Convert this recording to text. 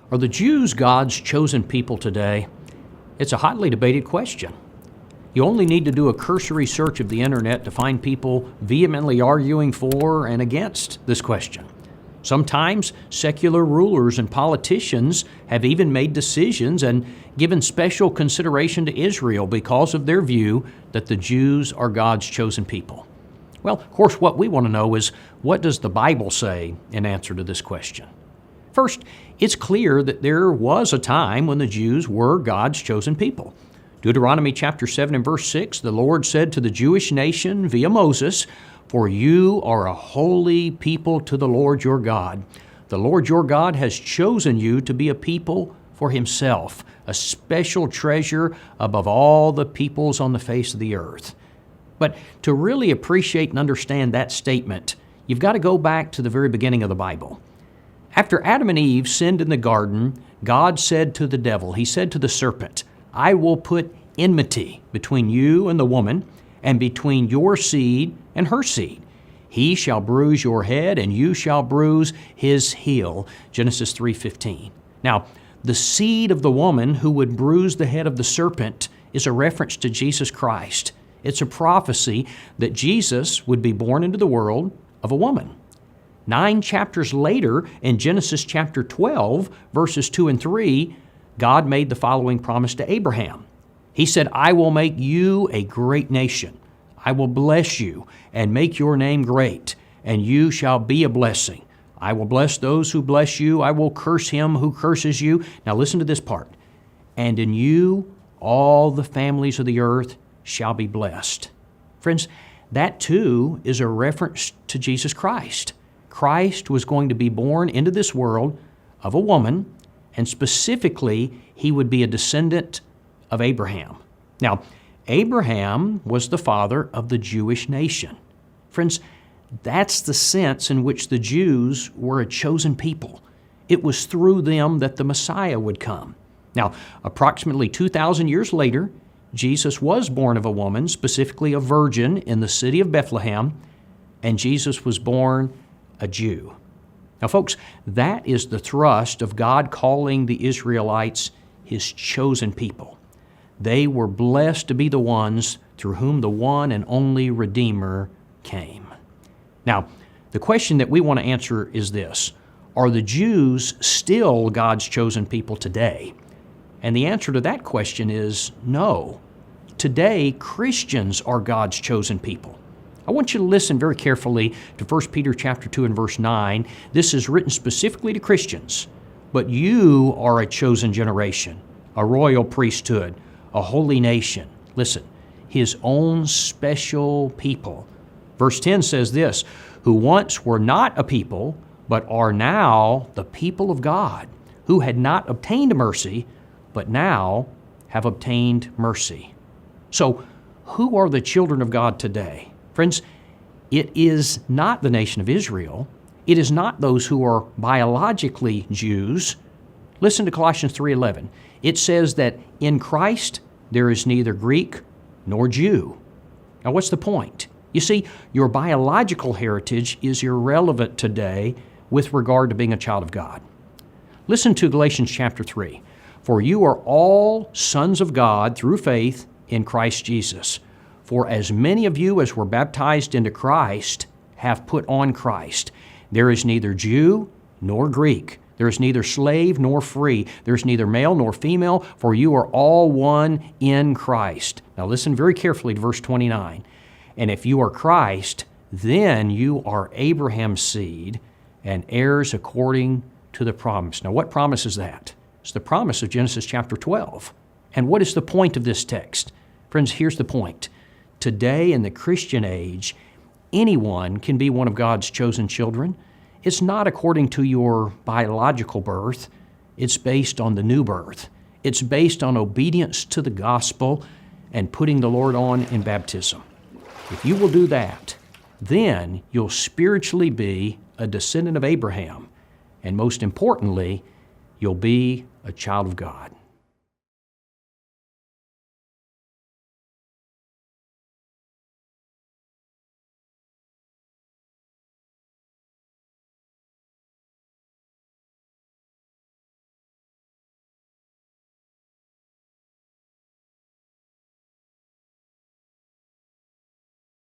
Are the Jews God's chosen people today? It's a hotly debated question. You only need to do a cursory search of the internet to find people vehemently arguing for and against this question. Sometimes secular rulers and politicians have even made decisions and given special consideration to Israel because of their view that the Jews are God's chosen people. Well, of course, what we want to know is, what does the Bible say in answer to this question? First, it's clear that there was a time when the Jews were God's chosen people. Deuteronomy chapter 7 and verse 6, the Lord said to the Jewish nation via Moses, "For you are a holy people to the Lord your God. The Lord your God has chosen you to be a people for himself, a special treasure above all the peoples on the face of the earth." But to really appreciate and understand that statement, you've got to go back to the very beginning of the Bible. After Adam and Eve sinned in the garden, God said to the devil, he said to the serpent, "I will put enmity between you and the woman, and between your seed and her seed. He shall bruise your head, and you shall bruise his heel." Genesis 3:15. Now, the seed of the woman who would bruise the head of the serpent is a reference to Jesus Christ. It's a prophecy that Jesus would be born into the world of a woman. 9 chapters later, in Genesis chapter 12, verses 2 and 3, God made the following promise to Abraham. He said, "I will make you a great nation. I will bless you and make your name great, and you shall be a blessing. I will bless those who bless you. I will curse him who curses you." Now listen to this part. "And in you all the families of the earth shall be blessed." Friends, that too is a reference to Jesus Christ. Christ was going to be born into this world of a woman, and specifically, he would be a descendant of Abraham. Now, Abraham was the father of the Jewish nation. Friends, that's the sense in which the Jews were a chosen people. It was through them that the Messiah would come. Now, approximately 2,000 years later, Jesus was born of a woman, specifically a virgin, in the city of Bethlehem, and Jesus was born a Jew. Now, folks, that is the thrust of God calling the Israelites his chosen people. They were blessed to be the ones through whom the one and only Redeemer came. Now, the question that we want to answer is this: are the Jews still God's chosen people today? And the answer to that question is no. Today, Christians are God's chosen people. I want you to listen very carefully to 1 Peter chapter 2 and verse 9. This is written specifically to Christians. "But you are a chosen generation, a royal priesthood, a holy nation." Listen, his own special people. Verse 10 says this, "Who once were not a people, but are now the people of God, who had not obtained mercy, but now have obtained mercy." So, who are the children of God today? Friends, it is not the nation of Israel. It is not those who are biologically Jews. Listen to Colossians 3:11. It says that in Christ there is neither Greek nor Jew. Now, what's the point? You see, your biological heritage is irrelevant today with regard to being a child of God. Listen to Galatians chapter 3. "For you are all sons of God through faith in Christ Jesus. For as many of you as were baptized into Christ have put on Christ. There is neither Jew nor Greek. There is neither slave nor free. There is neither male nor female, for you are all one in Christ." Now listen very carefully to verse 29. "And if you are Christ, then you are Abraham's seed and heirs according to the promise." Now what promise is that? It's the promise of Genesis chapter 12. And what is the point of this text? Friends, here's the point. Today in the Christian age, anyone can be one of God's chosen children. It's not according to your biological birth. It's based on the new birth. It's based on obedience to the gospel and putting the Lord on in baptism. If you will do that, then you'll spiritually be a descendant of Abraham. And most importantly, you'll be a child of God.